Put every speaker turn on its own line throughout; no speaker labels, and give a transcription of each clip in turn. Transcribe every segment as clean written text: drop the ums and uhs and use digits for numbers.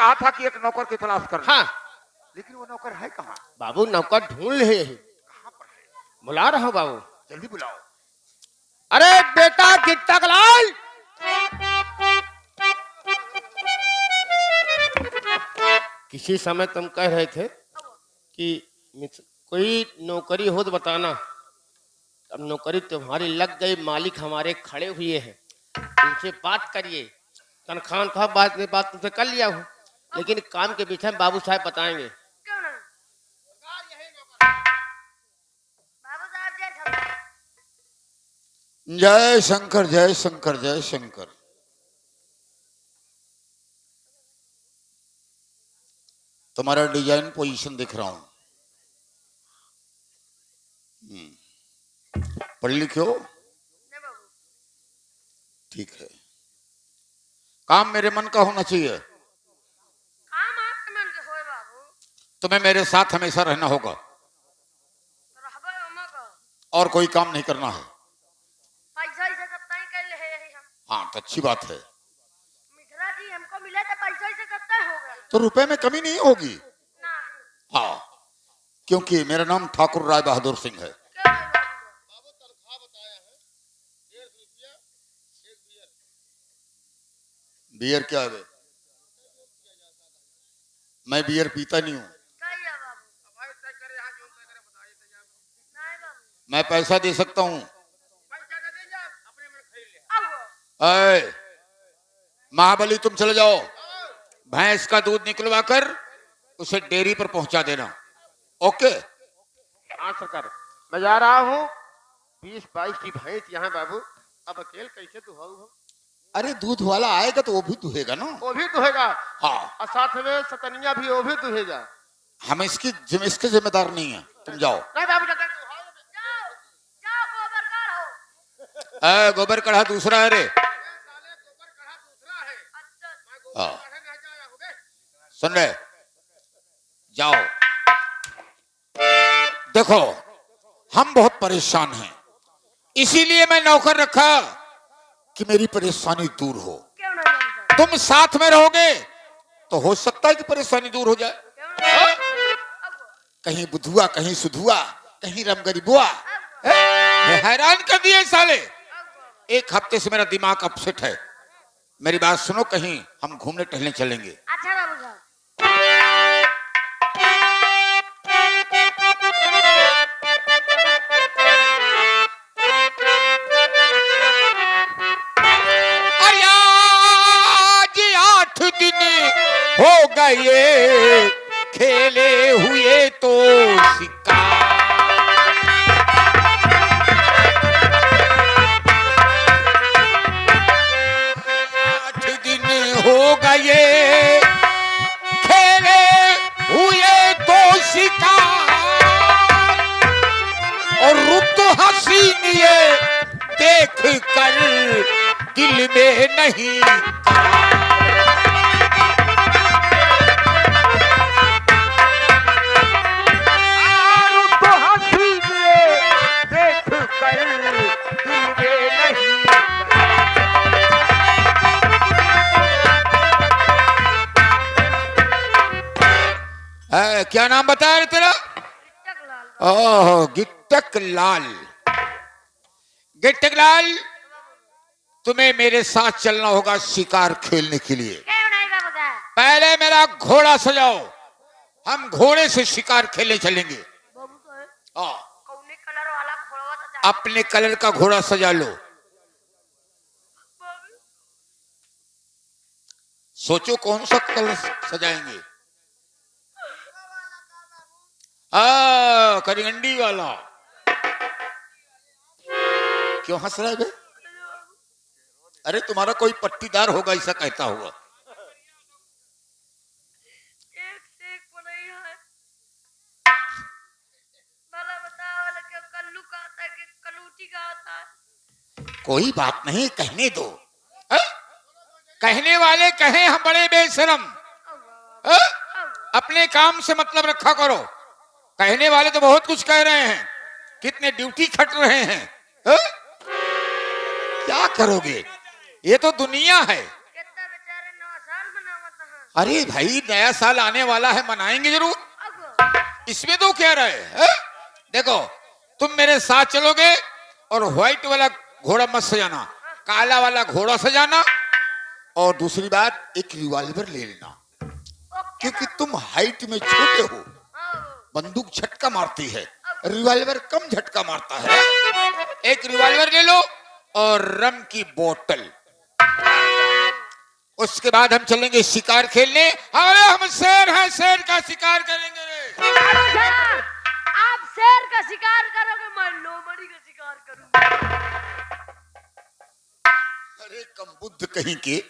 कहा था कि एक नौकर की तलाश कर।
हाँ
लेकिन वो नौकर है कहाँ?
बाबू नौकर ढूंढ रहे हैं।
कहाँ पर है?
बुला रहा हूँ बाबू।
जल्दी बुलाओ।
अरे बेटा गिट्टक लाल, किसी समय तुम कह रहे थे कि कोई नौकरी हो तो बताना। अब नौकरी तुम्हारी लग गई, मालिक हमारे खड़े हुए हैं, उनसे बात करिए। तनख्वाह था बात तुमसे कर लिया हूँ, लेकिन काम के विषय में बाबू साहब बताएंगे।
जय शंकर जय शंकर जय शंकर। तुम्हारा डिजाइन पोजीशन दिख रहा हूं। पढ़ लिखे हो? ठीक है। काम मेरे मन का होना चाहिए।
काम आपके मन के होए बाबू।
तुम्हें मेरे साथ हमेशा रहना होगा और कोई काम नहीं करना है।
पैसा इसे करता ही कर ले है हम।
हाँ तो अच्छी बात है।
मिश्रा जी हमको मिले तो पैसा इसे करता होगा
तो रुपए में कमी नहीं होगी।
ना।
हाँ, क्योंकि मेरा नाम ठाकुर राय बहादुर सिंह है।
क्यों नहीं बाबू?
तनख्वाह बताया है 1.5 रुपया एक बियर।
बियर क्या है? मैं बियर पीता नहीं हूँ।
सही है बाबू। नहीं बाबू।
मैं पैसा दे सकता हूँ।
अब
महाबली तुम चले जाओ, भैंस का दूध निकलवा कर उसे डेयरी पर पहुंचा देना। ओके?
हाँ सरकार, मैं जा रहा हूँ। 20-22 की भैंस यहाँ बाबू। अब अकेले कैसे दुहाऊं हम?
अरे दूध वाला आएगा तो वो भी दुहेगा ना।
वो भी दुहेगा।
हाँ,
और साथ में सतनिया भी वो भी दुहेगा।
हम इसके जिम्मेदार नहीं है। तुम जाओ।
नहीं बाबू
जाओ जाओ गोबर काढ़ो।
गोबर कढ़ा दूसरा है रे।
अच्छा
हाँ, सुन रहे? जाओ। देखो हम बहुत परेशान हैं, इसीलिए मैं नौकर रखा कि मेरी परेशानी दूर हो।
क्यों नहीं जानता?
तुम साथ में रहोगे तो हो सकता है कि परेशानी दूर हो जाए।
क्यों नहीं? अब
कहीं बुधुआ, कहीं सुधुआ, कहीं रमगरीबुआ। हैरान कर दिए साले। एक हफ्ते से मेरा दिमाग अपसेट है। मेरी बात सुनो, कहीं हम घूमने टहलने चलेंगे।
अच्छा बाबू साहब।
अरे आज 8 दिन हो गए खेले हुए तो शिकार। 8 दिन हो गए खेले हुए तो शिकार, और रुत हसीन ये देख कर दिल में नहीं रुत हसीन ये देख कर दिल में नहीं। क्या नाम बताया रे तेरा?
टिकटक लाल
ओह, गिट्टक लाल। गिट्टक लाल, तुम्हें मेरे साथ चलना होगा शिकार खेलने के लिए।
क्यों नहीं बाबू साहब?
पहले मेरा घोड़ा सजाओ, हम घोड़े से शिकार खेलने चलेंगे।
बाबू साहब
हाँ,
कौने कलर वाला घोड़ा तो
अपने कलर का घोड़ा सजा लो।
बाबू
सोचो कौन सा कलर सजाएंगे। करिगंडी वाला। क्यों हंस रहा है बे? अरे तुम्हारा कोई पट्टीदार होगा, ऐसा कहता होगा।
एक से एक बनाई है। भला बताओ वाला क्या कल्लू का आता है कि कलूटी का आता है?
कोई बात नहीं, कहने दो। कहने वाले कहें, हम बड़े बेशरम। अपने काम से मतलब रखा करो। कहने वाले तो बहुत कुछ कह रहे हैं, कितने ड्यूटी खट रहे हैं। क्या करोगे? ये तो दुनिया है।
कितना बेचारे नौसान बनावत हैं।
अरे भाई नया साल आने वाला है, मनाएंगे जरूर,
अब
इसमें तो क्या रहे है? देखो तुम मेरे साथ चलोगे और व्हाइट वाला घोड़ा मत सजाना, काला वाला घोड़ा सजाना, और दूसरी बात एक रिवॉल्वर ले लेना,
ओके
क्योंकि तुम हाइट में छोटे हो,
अब
बंदूक झटका मारती है, रिवॉल्वर कम झटका मारता है। एक रिवॉल्वर ले लो और रम की बोतल, उसके बाद हम चलेंगे शिकार खेलने। अरे हम शेर हैं, शेर का शिकार करेंगे रे।
अच्छा, आप शेर का शिकार करोगे, मैं लोमड़ी का शिकार करूंगा।
अरे कम बुद्ध कहीं के,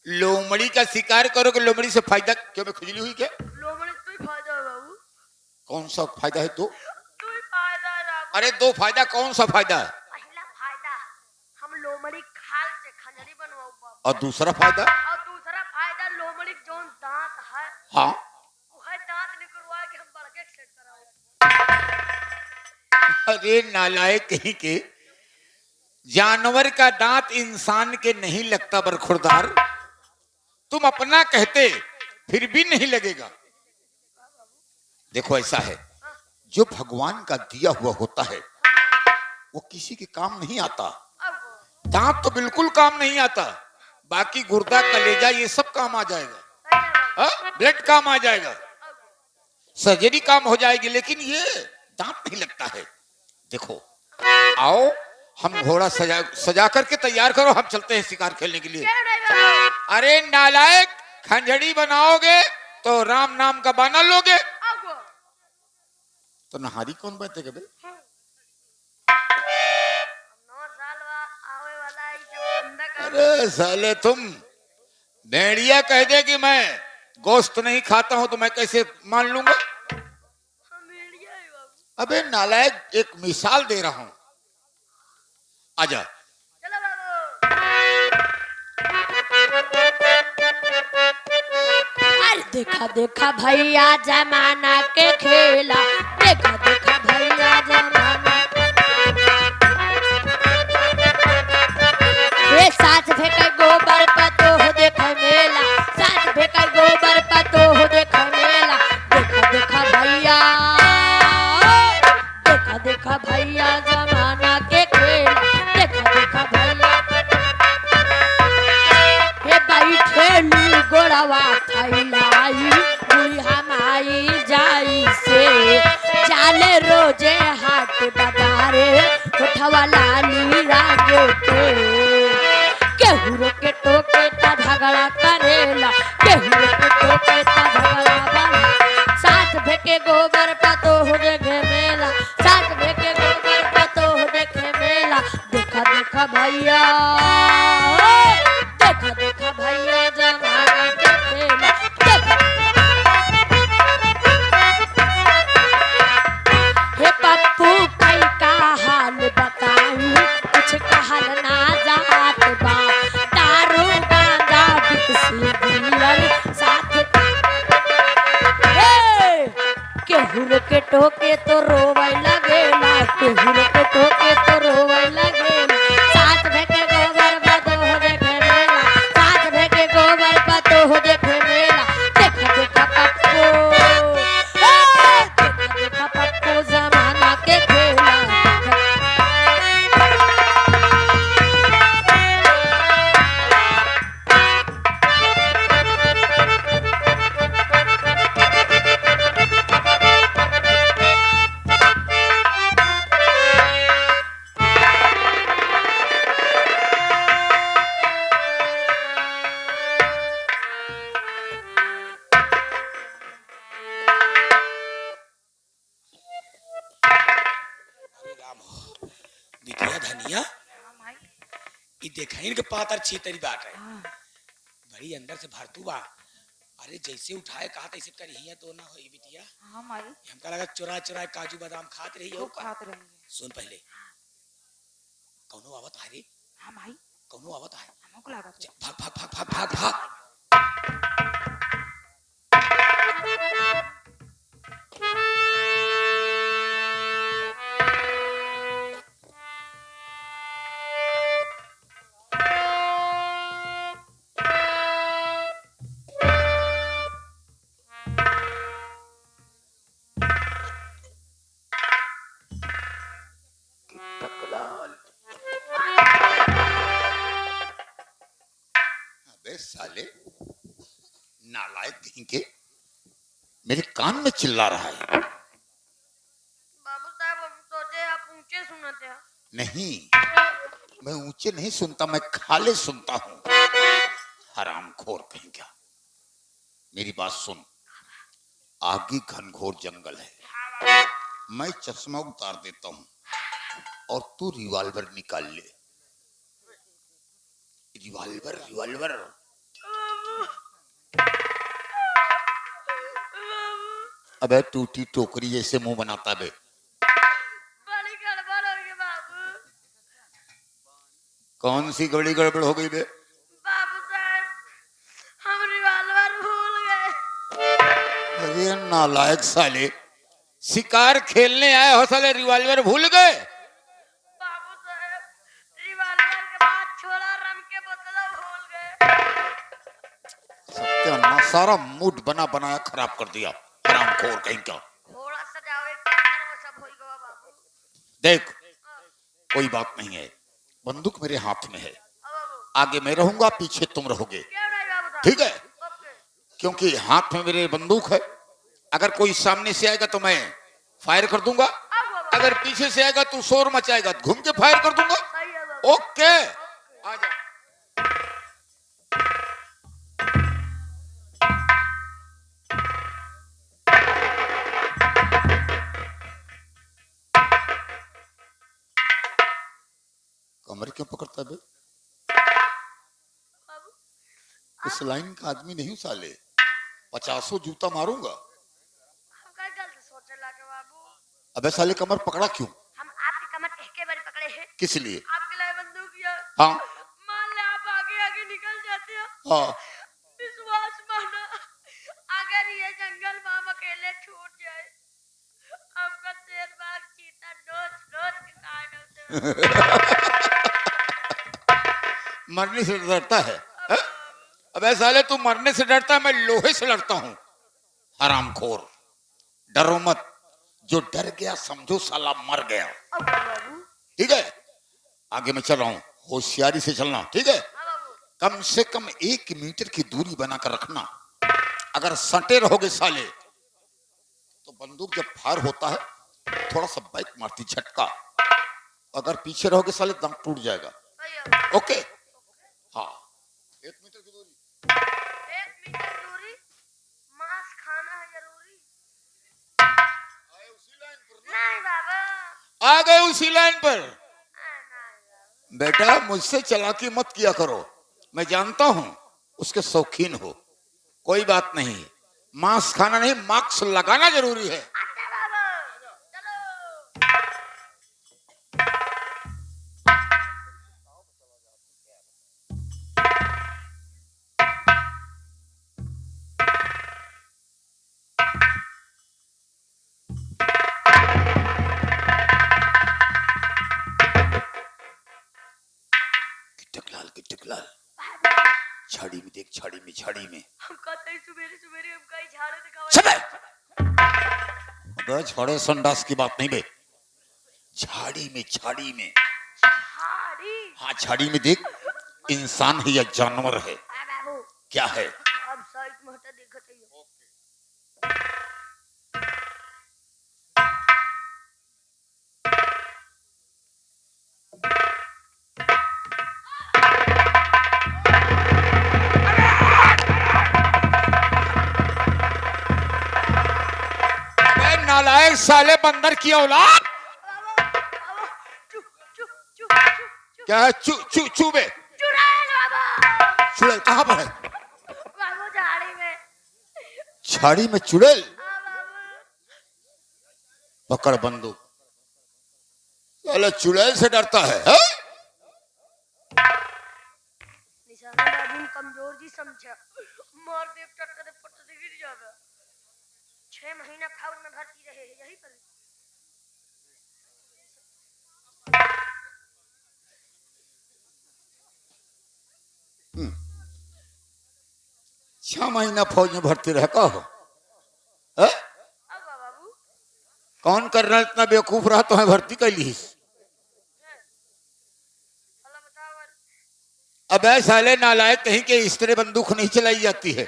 लोमड़ी का शिकार करोगे, लोमड़ी से फायदा क्यों? में खुजली हुई क्या?
लोमड़ी तो ही फायदा है बाबू,
कौन सा फायदा है? दो?
तो ही फायदा है बाबू।
अरे दो फायदा, कौन सा फायदा है?
पहला फायदा हम लोमड़ी खाल से खंजरी बनवाऊ बाबू,
और दूसरा फायदा?
और दूसरा फायदा लोमड़ी जोन दांत है
हाँ,
वो है दांत निकलवा के हम बड़के सेट कराओ।
अरे नालायक कहीं के, जानवर का दांत इंसान के नहीं लगता बरखुरदार, तुम अपना कहते फिर भी नहीं लगेगा। देखो ऐसा है, जो भगवान का दिया हुआ होता है वो किसी के काम नहीं आता।
अब
दांत तो बिल्कुल काम नहीं आता, बाकी गुर्दा कलेजा ये सब काम आ जाएगा, ब्लड काम आ जाएगा, सर्जरी काम हो जाएगी, लेकिन ये दांत नहीं लगता है। देखो आओ, हम घोड़ा सजा करके तैयार करो, हम चलते हैं शिकार खेलने के लिए।
क्यों नहीं बाबू?
अरे नालायक, खंजड़ी बनाओगे तो राम नाम का बाना लोगे,
अब
तो नहारी कौन बैठेगा बे?
9 साल आवे वाला है, जब बंदा का
अरे साले तुम, भेड़िया कह दे कि मैं गोश्त नहीं खाता हूं तो मैं कैसे मान लूंगा?
हम भेड़िया है बाबू।
अबे नालायक, एक मिसाल दे रहा हूं, आजा।
चलो बाबू।
अरे देखा देखा भैया जमाना के खेला, देखा देखा भैया जमाना, ये साथ फेंके गोबर पतो हो देखे मेला, साथ फेंके गोबर पतो हो देखे मेला, देखा देखा भैया, देखा देखा भैया जमाना के खेला, देखा देखा भैया, हे बाई ठेली गोड़वा थैलाई, बुढ़िया माई जाई से, जाले रोजे हाट बाजारे, उठवा लाली रागे के, केहू के टोके ता झगड़ा करेला, केहू के टोके ता झगड़ा बना, साथ फेंके गोबर पतो हो देखे मेला, साथ फेंके गोबर पतो हो देखे मेला, देखा देखा भैया, देखा देखा भैया जमाना के खेला, देखा। हे पप्पू कई का हाल बताई, कुछ कहल ना जात बा, दारू गांजा बिकसी दियल साथ, हे केहू के टोके तो रोवे लगेला, केहू के टोके तो रोवे लगेला, साथ फेंके गोबर पतो हो देखे मेला, साथ फेंके गोबर पतो हो देखे मेला, देखा देखा पप्पू, देखा देखा पप्पू जमाना के खेला।
बिटिया धनिया, ये देखा के पातर छीतरी बाट है, बड़ी अंदर से भरतू बा, अरे जैसे उठाए कहा तैसे करिए तो ना होई बिटिया।
हाँ माई,
हमका लगा चुरा चुरा काजू बादाम खात रही हो।
खूब खात रहेंगे।
सुन पहले, कौनो आवत है रे,
हाँ माई,
कौनो आवत है,
हमको लागत है।
भाग भाग भाग भाग भाग भाग।
लाल।
अबे साले नालायक कहीं के, मेरे कान में चिल्ला रहा है।
बाबू साहब हम सोचे आप ऊंचे सुनते हैं।
नहीं, मैं ऊंचे नहीं सुनता, मैं खाले सुनता हूं। हरामखोर कहीं क्या। मेरी बात सुन, आगे घनघोर जंगल है, मैं चश्मा उतार देता हूं और तू रिवॉल्वर निकाल ले। Revolver revolver. अबे टूटी टोकरी जैसे मुंह बनाता बे।
बड़ी गड़बड़ हो गई बाबू।
कौन सी बड़ी गड़बड़ हो गई बे?
बाबू साहब हम रिवॉल्वर भूल गए।
अरे नालायक साले, शिकार खेलने आए हो साले, रिवॉल्वर भूल गए?
बाबू साहब रिवॉल्वर के बाद छोड़ा रम के बोतल भूल गए।
सत्यानाश, सारा मूड बना बनाया खराब कर दिया। हरामखोर कहीं का।
थोड़ा सजावे के चक्कर में सब हो गया बाबू।
देख, कोई बात नहीं है, बंदूक मेरे हाथ में है।
अब बाबू
आगे मैं रहूंगा, पीछे तुम रहोगे,
क्यों नहीं बाबू साहब?
ठीक है?
ओके।
क्योंकि हाथ में मेरे बंदूक है। अगर कोई सामने से आएगा तो मैं फायर कर दूंगा,
अब बाबू
अगर पीछे से आएगा तू शोर मचाएगा, घूम के फायर कर दूंगा।
सही है बाबू।
ओके, आ जा। कमर क्यों पकड़ता बे?
बाबू
इस लाइन का आदमी नहीं साले, 50 जूता मारूंगा।
हम क्या गलत सोचे लगे बाबू।
अबे साले कमर पकड़ा क्यों?
हम आपकी कमर एक बार पकड़े हैं।
किस लिए?
आपके लिए बंदूक या
हाँ
मान ले आप आगे आगे निकल जाते हो।
हाँ,
विश्वास मानो, अगर ये जंगल में हम अकेले छूट जाए, हमको शेर बाघ चीता नोच नोच के काट होते।
मरने से डरता है, है? अबे साले तू मरने से डरता है, मैं लोहे से डरता हूं। हरामखोर, डरो मत, जो डर गया समझो साला मर गया।
अब बाबू
ठीक है, आगे मैं चल रहा हूं, होशियारी से चलना, ठीक है?
हाँ बाबू
कम से कम 1 मीटर की दूरी बनाकर रखना। अगर सटे रहोगे साले तो बंदूक जब फायर होता है थोड़ा सा बाइक मारती झटका, अगर पीछे रहोगे साले दम टूट जाएगा।
सही है बाबू।
ओके, हाँ 1 मीटर की दूरी।
1 मीटर दूरी, मांस खाना है जरूरी। नहीं बाबा,
आ गए उसी लाइन पर।
नहीं बाबा।
बेटा मुझसे चालाकी मत किया करो, मैं जानता हूं उसके शौकीन हो। कोई बात नहीं, मांस खाना नहीं, मास्क लगाना जरूरी है।
अच्छा बाबा चलो।
टिकलाल, झाड़ी में देख, झाड़ी में, झाड़ी में।
हम कहते हैं सुबेरे सुबेरे हम कहीं झाड़े दिखावा।
चले। अबे झाड़े संडास की बात नहीं बे, झाड़ी में, झाड़ी में।
झाड़ी।
हाँ झाड़ी में देख, इंसान है या जानवर है?
हाँ बाबू
क्या है?
अब साइड में हटा देखते ही हो।
नालायक साले बंदर की औलाद।
चुप चुप चुप चुप
क्या है? चू चू चू बे।
चुड़ैल बाबा।
चुड़ैल कहाँ पर है?
बाबू झाड़ी में।
झाड़ी में चुड़ैल?
हाँ बाबू।
पकड़ बंदूक। साला चुड़ैल से डरता है, है?
निशाना बाबू कमजोर जी समझा, मार दे टट्टा दे पट्टा दे गिर जावे। 6 महीना फौज में भर्ती रहे यही पर।
6 महीना फौज में भर्ती रह का हो? है?
अब बाबू
कौन कर रहा इतना बेवकूफ रहा तो है भर्ती कर ली? अबे साले नालायक, कहीं के इस तरह बंदूक नहीं चलाई जाती है।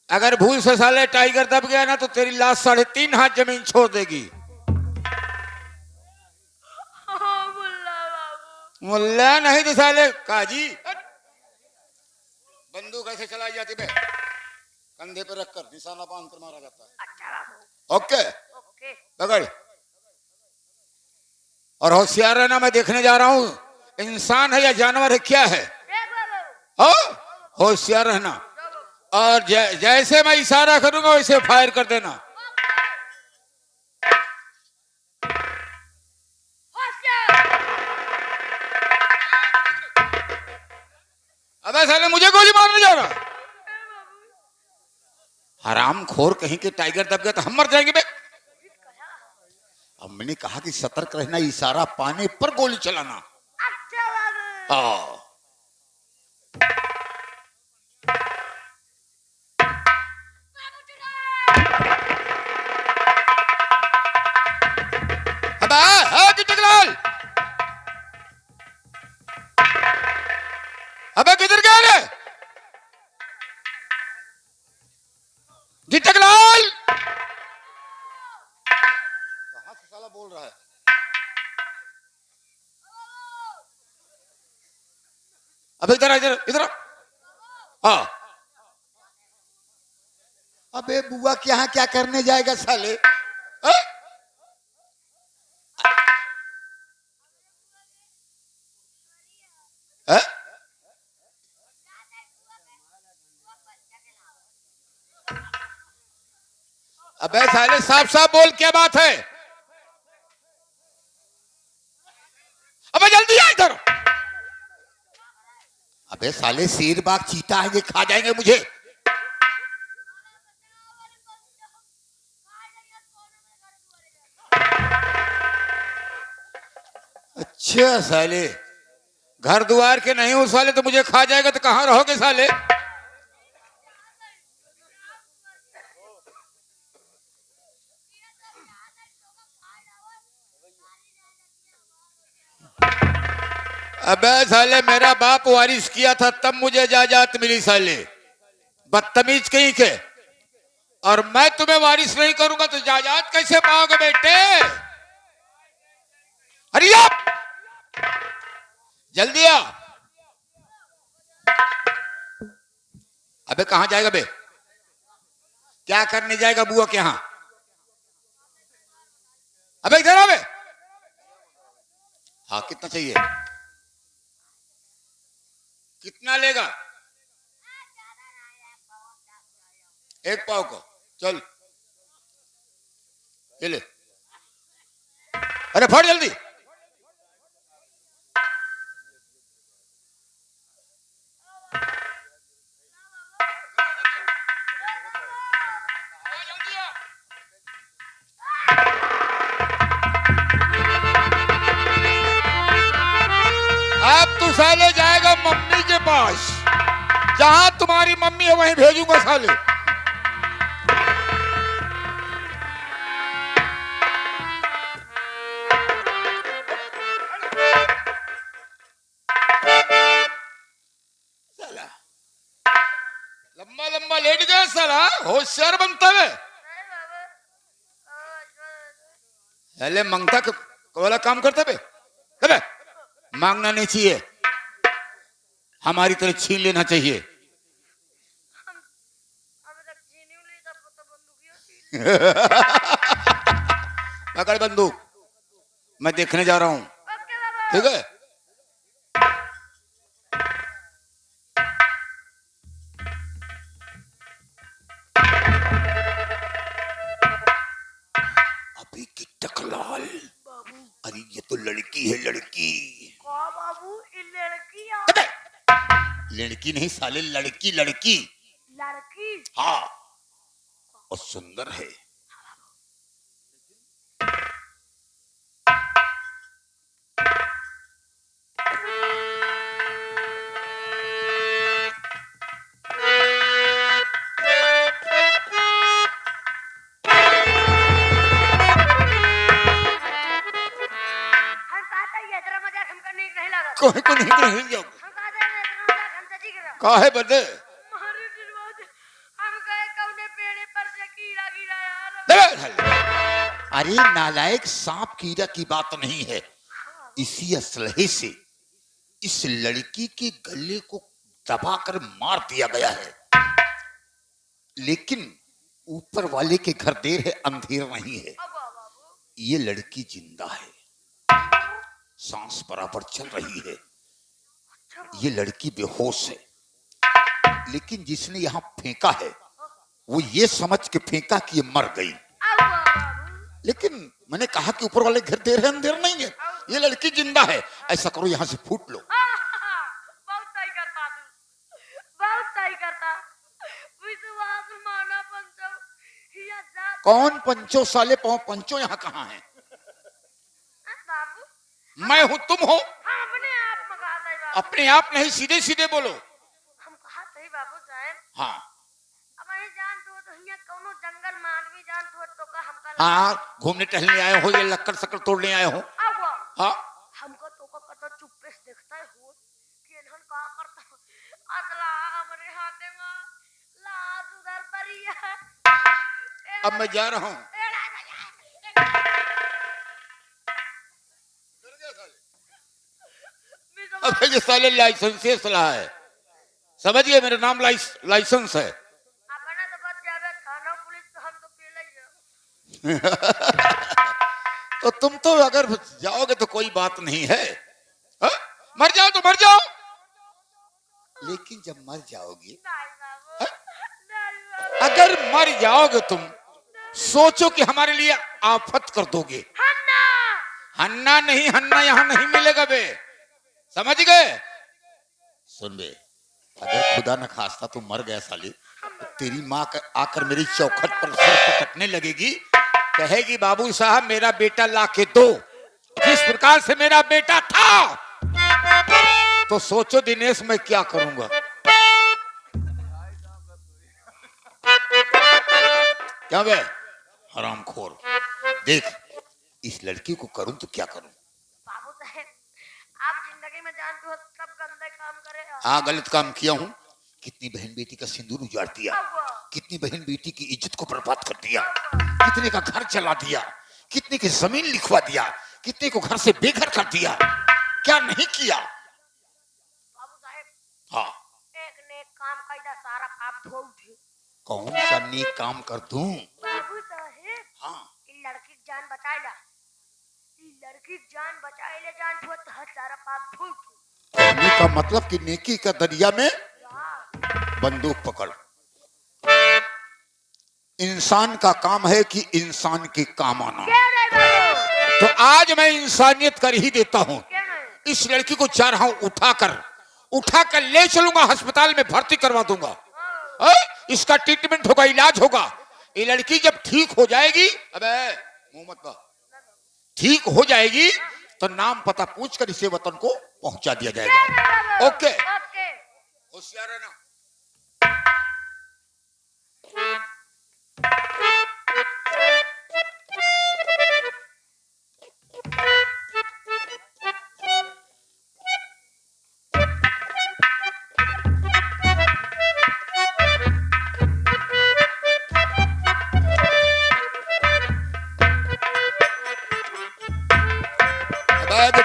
अगर भूल से साले टाइगर दब गया ना तो तेरी लाश 3.5 हाथ जमीन छोड़ देगी।
हाँ, मुल्ला बाबू।
मुल्ला नहीं तो साले काजी। बंदूक ऐसे चलाई जाती बे, कंधे पर रखकर निशाना बांध कर मारा जाता है।
अच्छा बाबू।
Okay,
okay.
पकड़। और होशियार रहना, मैं देखने जा रहा हूं इंसान है या जानवर है, क्या है।
देख बाबू।
हो होशियार रहना, और जैसे मैं इशारा करूंगा वैसे फायर कर देना। अबे साले मुझे गोली मारने जा रहा, हराम खोर, कहीं के टाइगर दब गया तो हम मर जाएंगे बे। अब मैंने कहा कि सतर्क रहना, इशारा पाने पर गोली चलाना।
अच्छा बाबू।
अबे टिकलाल, अबे किधर गया रे टिकलाल? कहां से साला बोल रहा है? अबे इधर इधर इधर। हाँ, अबे बुआ के यहाँ क्या करने जाएगा साले? अबे साले साफ साफ बोल, क्या बात है? अबे जल्दी आ इधर। अबे साले शेर बाघ चीता है, ये खा जाएंगे मुझे। अच्छा साले, घर द्वार के नहीं हो साले तो मुझे खा जाएगा, तो कहां रहोगे साले? अबे साले मेरा बाप वारिस किया था तब मुझे जायदाद मिली साले, बदतमीज कहीं के। और मैं तुम्हें वारिस नहीं करूंगा तो जायदाद कैसे पाओगे बेटे? अरे जल्दी आ। अबे कहां जाएगा बे? क्या करने जाएगा बुआ के यहां? अबे इधर आ बे। हाँ, कितना चाहिए? कितना लेगा? 1 पाव को। चल ये ले। अरे फट जल्दी। अब तू साले जाएगा मम्मी के पास, जहां तुम्हारी मम्मी है वहीं भेजूंगा साले। साला लंबा लंबा लेट गया साला, होशियार बनता है। साले मंगता वाला काम करता बे। अबे मांगना नहीं चाहिए, हमारी तरह छीन लेना चाहिए। पकड़ बंदूक, मैं देखने जा रहा हूं। ठीक है? अभी की टकलाल, अरे ये तो लड़की है, लड़की।
बाबू, लड़की
लड़की नहीं साले, लड़की लड़की।
लड़की?
हाँ, और सुंदर है। कोई को नहीं हिल जाओ। काहे बदे
मारे दिलवा दे हम गए कौने पेड़े पर से कीड़ा गिरा यार
अरे नालायक, सांप कीड़ा की बात नहीं है। इसी असलहे से इस लड़की के गले को दबाकर मार दिया गया है, लेकिन ऊपर वाले के घर देर है अंधेर नहीं है। ये लड़की जिंदा है, सांस बराबर चल रही है। ये लड़की बेहोश है, लेकिन जिसने यहां फेंका है वो ये समझ के फेंका कि ये मर गई। लेकिन मैंने कहा कि ऊपर वाले घर देर है अंधेर नहीं है। ये लड़की जिंदा है। ऐसा करो, यहां से फूट लो।
बहुत सही करता तू, बहुत सही करता। विश्वास माना पंचो या जात
कौन पंचो साले पाओ? पंचो यहाँ कहाँ है?
बाबू
मैं हूं, तुम हो?
हम अपने आप में कहा था बाबू।
अपने आप नहीं, सीधे सीधे बोलो।
हम कहा सही बाबू साहब।
हाँ
अब ये जान तो यहाँ कौनो जंगल मानवी जान तो का हमका
हाँ, घूमने टहलने आए हो या लक्कड़ सक्कड़ तोड़ने आए हो?
अब
हाँ,
हमको तो का कतो चुप्पे से देखता है हो कि इन्हन का करता अगला हमरे हाथे में लाश उधर पड़ी है।
अब मैं जा रहा हूँ। अब ये साले लाइसेंस से सलाह है, समझिए, मेरा नाम लाइसेंस है।
अपना तो बच जावे थाना पुलिस तो हम तो पेला ही है।
तो तुम तो अगर जाओगे तो कोई बात नहीं है। हा? मर जाओ तो मर जाओ, लेकिन जब मर जाओगे,
नहीं बाबू, नहीं बाबू।
अगर मर जाओगे तुम, सोचो कि हमारे लिए आफत कर दोगे।
हन्ना
हन्ना नहीं, हन्ना यहाँ नहीं मिलेगा बे, समझ गए? सुन बे, अगर खुदा न खास्ता तू मर गया साली, तो तेरी माँ आकर मेरी चौखट पर सर पटकने लगेगी, कहेगी बाबू साहब मेरा बेटा ला के दो। जिस प्रकार से मेरा बेटा था, तो सोचो दिनेश मैं क्या करूंगा। क्या बे हरामखोर, देख इस लड़की को करूं तो क्या करूं।
बाबू साहब आप जिंदगी में जानते हो सब गंदे काम करे।
हाँ, गलत काम किया हूं। कितनी बहन बेटी का सिंदूर उजाड़ दिया, कितनी बहन बेटी की इज्जत को बर्बाद कर दिया, कितने का घर चला दिया, कितने की जमीन लिखवा दिया, कितने को घर से बेघर कर दिया। क्या नहीं किया?
बाबू साहब
हाँ,
एक नेक काम कईदा सारा पाप धो उठे।
कौन सा नेक काम कर दूं?
बाबू साहब
हाँ,
ई लड़की की जान बचाइला, ई लड़की की जान बचाइले जान धो तो हर सारा पाप धो उठे।
कहने का मतलब कि नेकी का दरिया में
यार
बंदूक पकड़। इंसान का काम है कि इंसान के काम आना।
क्यों नहीं बाबू,
तो आज मैं इंसानियत कर ही देता हूं।
क्यों नहीं?
इस लड़की को चाह रहा हूं उठाकर ले चलूंगा, अस्पताल में भर्ती करवा दूंगा। इसका ट्रीटमेंट होगा, इलाज होगा। ये लड़की जब ठीक हो जाएगी, अबे मुंह मत बा, ठीक हो जाएगी तो नाम पता पूछकर इसे वतन को पहुंचा दिया
क्यों नहीं
जाएगा।
बाबू?
Okay,
okay.
होशियार रहना।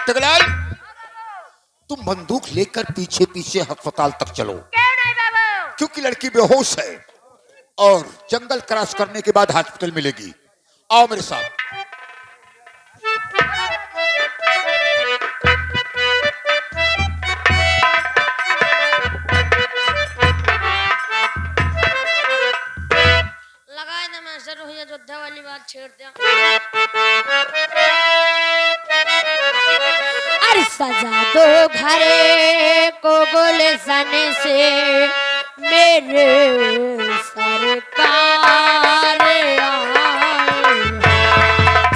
टकलाल, तुम बंदूक लेकर पीछे पीछे अस्पताल तक चलो,
क्यों नहीं बाबू?
क्योंकि लड़की बेहोश है और जंगल क्रॉस करने के बाद हॉस्पिटल मिलेगी। आओ मेरे साथ।
लगाए ना मास्टर भैया योद्धा वाली बात छेड़ दिया। अरे सजा दो घरे को गुलशन से मेरे सरकार आए।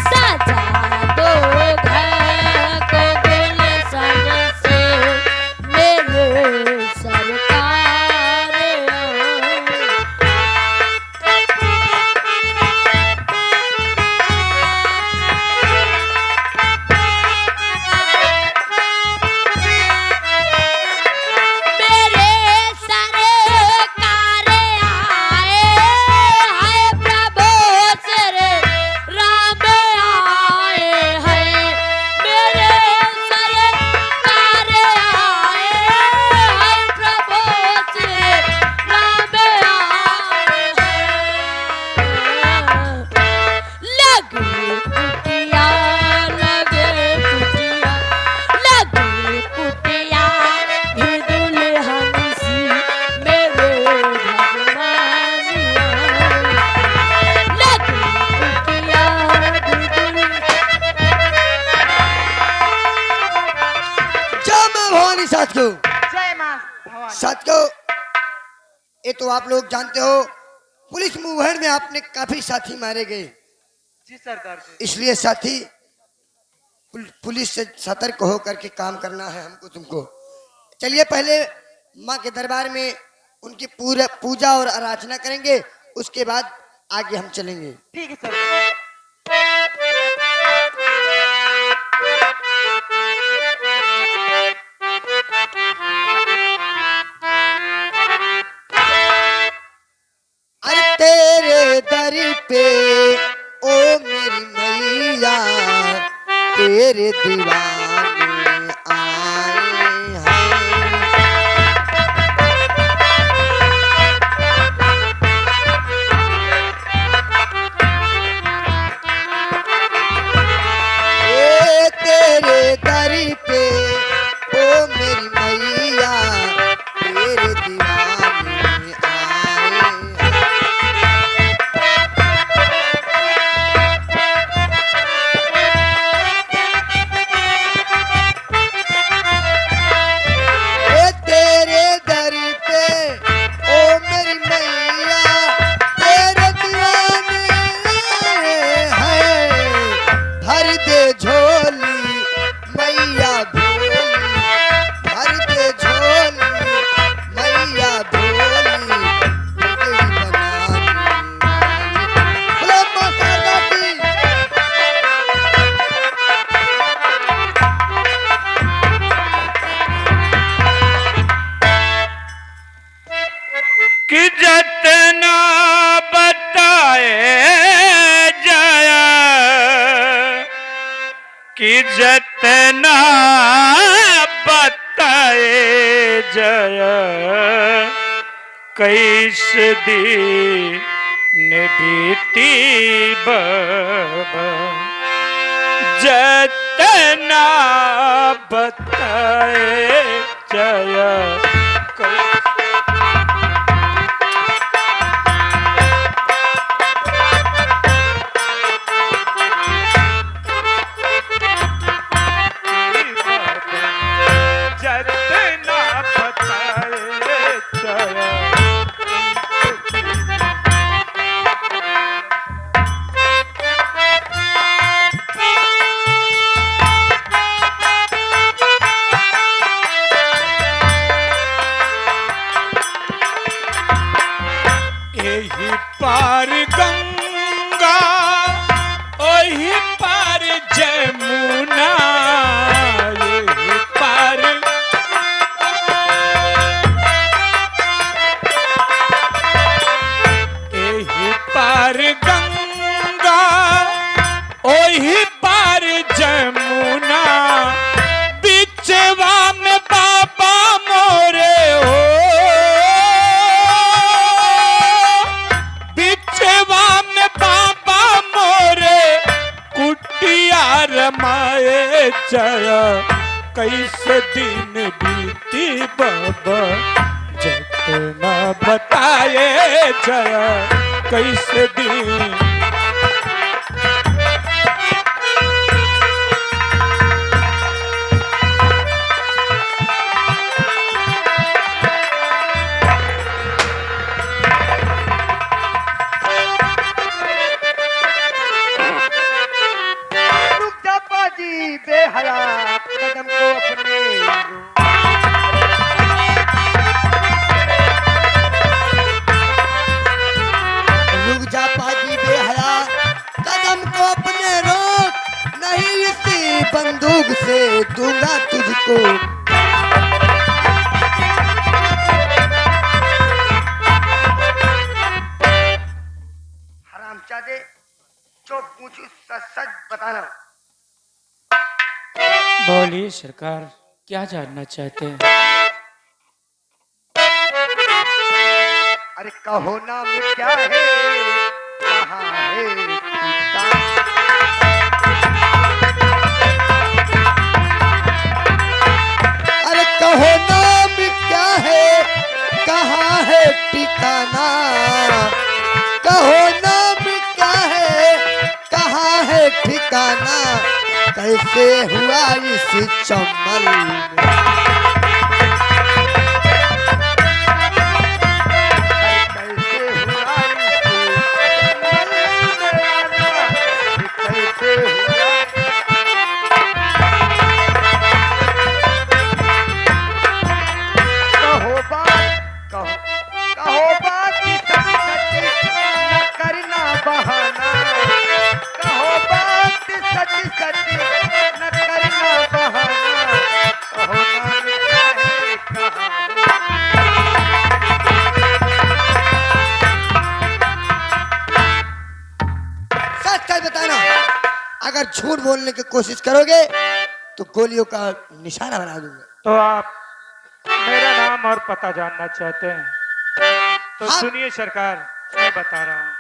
सजा दो घर को गुलशन से मेरे सरकार आए। मेरे
साथियों,
जय मां भवानी।
साथियों, ये तो आप लोग जानते हो पुलिस मुठभेड़ में आपने काफी साथी मारे गए,
जी सरकार जी।
इसलिए साथी पुलिस से सतर्क होकर के काम करना है हमको तुमको। चलिए पहले माँ के दरबार में उनकी पूरा पूजा और आराधना करेंगे, उसके बाद आगे हम चलेंगे।
ठीक है सर।
अरे तेरे दर पे ओ मेरी मैया, तेरे दीवाने आए हैं। ए तेरे दर पे ओ मेरी मैया, तेरे दीवाने आए हैं। ए तेरे दर पे ओ मेरी मैया, तेरे दीवाने हैं। भर दे झोली मैया भोली, भर दे झोली मैया भोली, बिगड़ी बनाने वाली। बोलो माता की।
कि जतना बताए जाया, कि जतना बताए जाया, कैसे दिन बीती बाबा, जतना बताए जाया, जतना बताए जाया। यही पार गंगा, वही पार जमुना, यही पार यही पार गंगा, वही पार जमुना, बिचवा में बाबा मोरे हो, बिचवा में बाबा मोरे कुटिया रमाए जया, कैसे दिन बीती बाबा, जतना बताए जया, कैसे दिन।
रुक जा पाजी बेहया, कदम को अपने
रुक जा पाजी बेहया, कदम को अपने रोक, नहीं इसी बंदूक से दूंगा तुझको।
हरामजादे, जो पूछू सच सच बताना।
बोलिए सरकार, क्या जानना चाहते हैं?
अरे कहो नाम क्या है, कहाँ है पिता?
अरे कहो नाम क्या है, कहाँ है ठिकाना? कहो नाम क्या है, कहाँ है ठिकाना? कैसे हुआ इस चमल में? बार झूठ बोलने की कोशिश करोगे तो गोलियों का निशाना बना दूंगा।
तो आप मेरा नाम और पता जानना चाहते हैं तो
हाँ।
सुनिए सरकार, मैं बता रहा हूँ।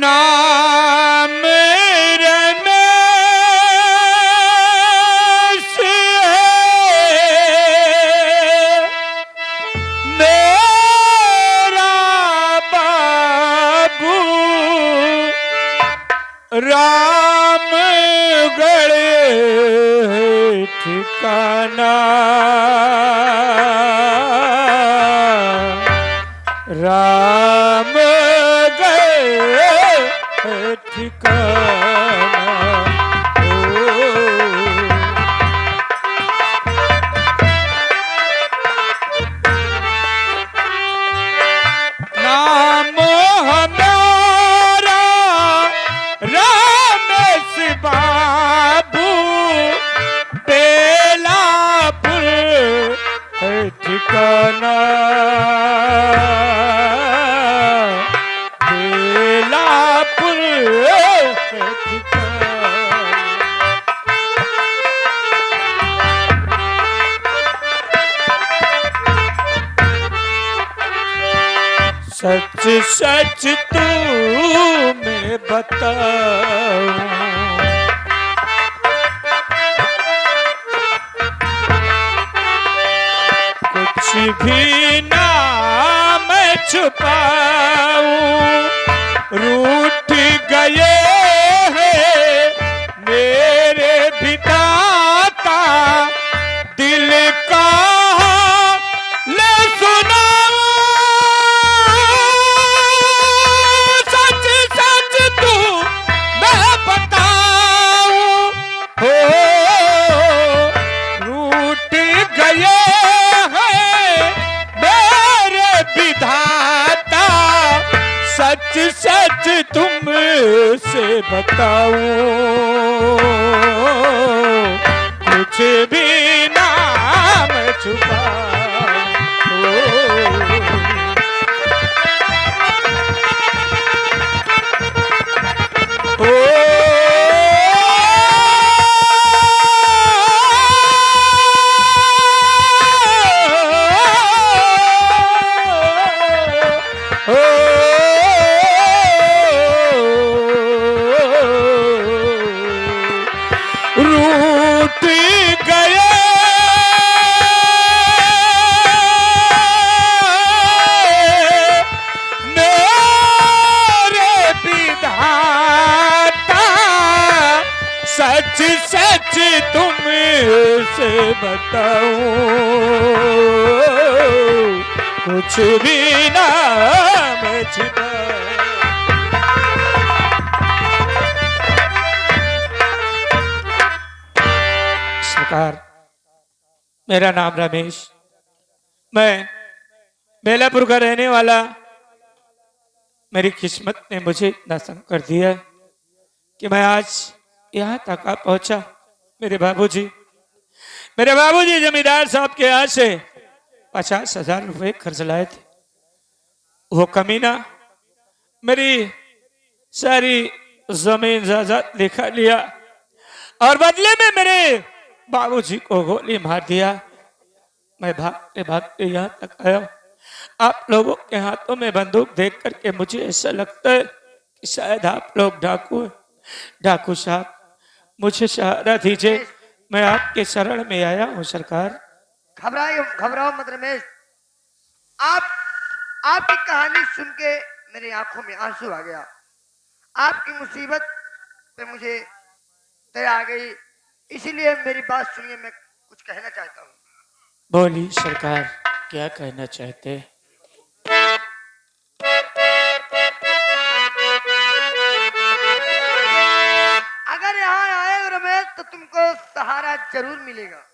नाम रमेश है, मेरा बाबू रामगढ़ ठिकाना, रामगढ़ ठिकाना। नाम हमारा रमेश बाबू, बेलापुर है ठिकाना, बेलापुर है ठिकाना। सच सच तू मैं बताऊं, कुछ भी ना मैं छुपाऊं, रूठ गए हैं मेरे विधाता, दिल का ले सुनाऊं, सच सच तू मैं बताऊं, हो रूठ गए हैं मेरे विधाता, सच सच तुमसे बताऊं, कुछ भी नाम छुपाऊं। रूठ गए मेरे विधाता, सच सच तुमसे बताऊं, कुछ भी ना मैं छिपाऊं। सरकार, मेरा नाम रमेश, मैं बेलापुर का रहने वाला। मेरी किस्मत ने मुझे इतना संग कर दिया कि मैं आज यहाँ तक आ पहुंचा। मेरे बाबूजी जमींदार साहब के यहाँ से 50,000 रुपए खर्च लाए थे। वो कमीना मेरी सारी जमीन जायदाद लिखा लिया और बदले में मेरे बाबूजी को गोली मार दिया। मैं भागते भागते यहाँ तक आया। आप लोगों के हाथों में बंदूक देख करके मुझे ऐसा लगता है कि शायद आप लोग डाकू हैं। डाकू साहब, मुझे सहारा दीजिए, मैं आपके शरण में आया हूँ सरकार।
घबराओ मत रमेश। आपकी कहानी सुन के मेरी आंखों में आंसू आ गया। आपकी मुसीबत पे मुझे दया आ गई, इसीलिए मेरी बात सुनिए, मैं कुछ कहना चाहता हूँ।
बोलिए सरकार, क्या कहना चाहते हैं?
अगर यहाँ आए रमेश तो तुमको सहारा जरूर मिलेगा।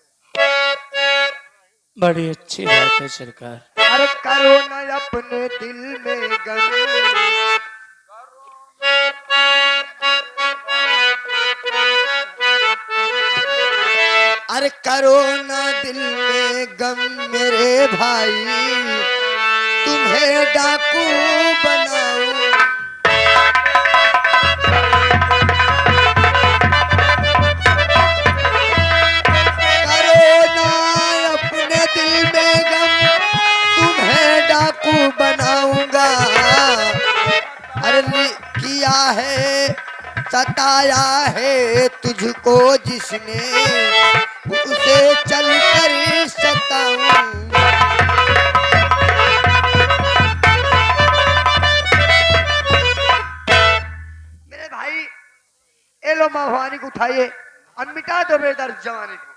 बड़ी अच्छी बात है सरकार।
अरे करो ना अपने दिल में गम।
अरे करो ना दिल में गम मेरे भाई, तुम्हें डाकू बनाऊं। करो ना अपने दिल में गम, तुम्हें डाकू बनाऊंगा। अरे किया है सताया है तुझको जिसने, उसे चल कर सताऊं।
मेरे भाई ए लो माँ भवानी को उठाइए और मिटा दो मेरे दर्द जवानी को।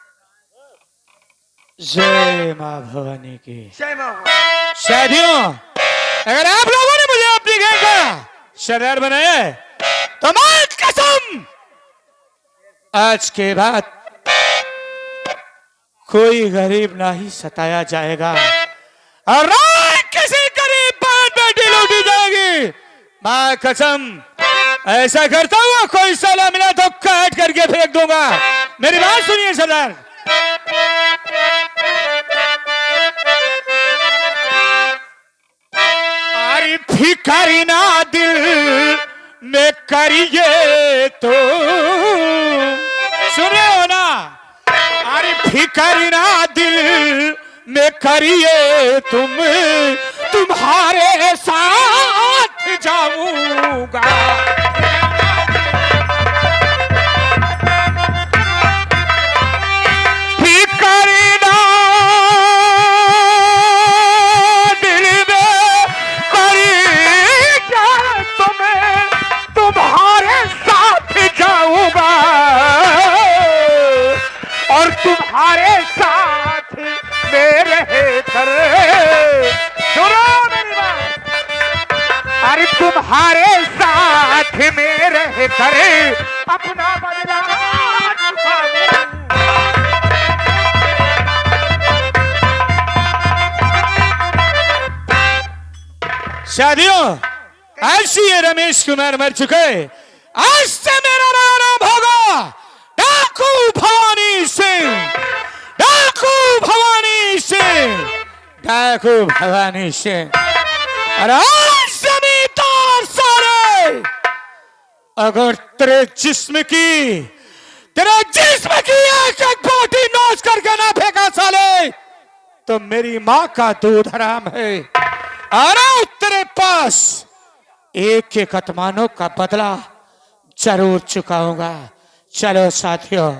जय माँ भवानी की।
जय माँ भवानी।
शादियों, अगर आप लोगों ने मुझे अपनी गैंग का सरदार बनाया है तो मैं कसम आज के बाद कोई गरीब नहीं सताया जाएगा और ना किसी गरीब पर बेटी लूटी जाएगी। मैं कसम ऐसा करता हुआ कोई साला मिला तो काट करके फेंक दूंगा। मेरी बात सुनिए सरदार। अरे भिखारी ना दिल में करिए तो सुन रहे हो ना। अरे भिखारी ना दिल में करिए तुम्हारे साथ जाऊंगा। भिखारी ना दिल में करिए तुम्हारे साथ जाऊंगा और तुम्हारे साथ मेरे घर सुनो मेरी बात। अरे तुम्हारे साथ मेरे घर अपना बदला चुकाऊं। शादियों, आज से ये रमेश कुमार मर चुके, आज से मेरा नाम होगा डाकू भवानी सिंह। डाकू भवानी सिंह, डाकू भवानी सिंह। और आज जमींदार सारे अगर तेरे जिस्म की एक एक बोटी नोच करके ना फेंका साले तो मेरी माँ का दूध हराम है। अरे तेरे पास एक एक आत्मानों का बदला जरूर चुकाऊंगा। चलो साथियों।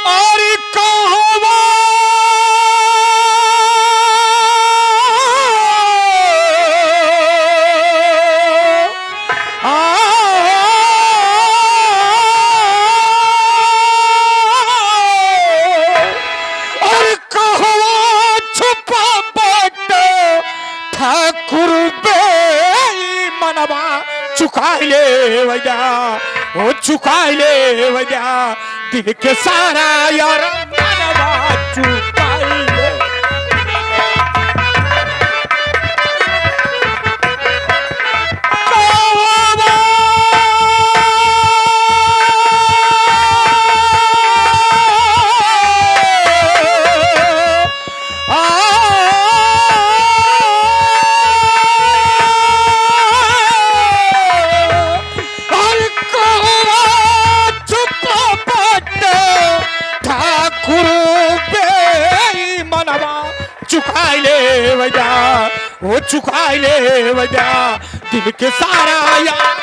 और कहवा चुकाई ले वजा, वो चुकाई ले वजा, दिल के सारा यार मनवा चुकाई ले। वो चुकाई ले वजा, दिल के सारा यार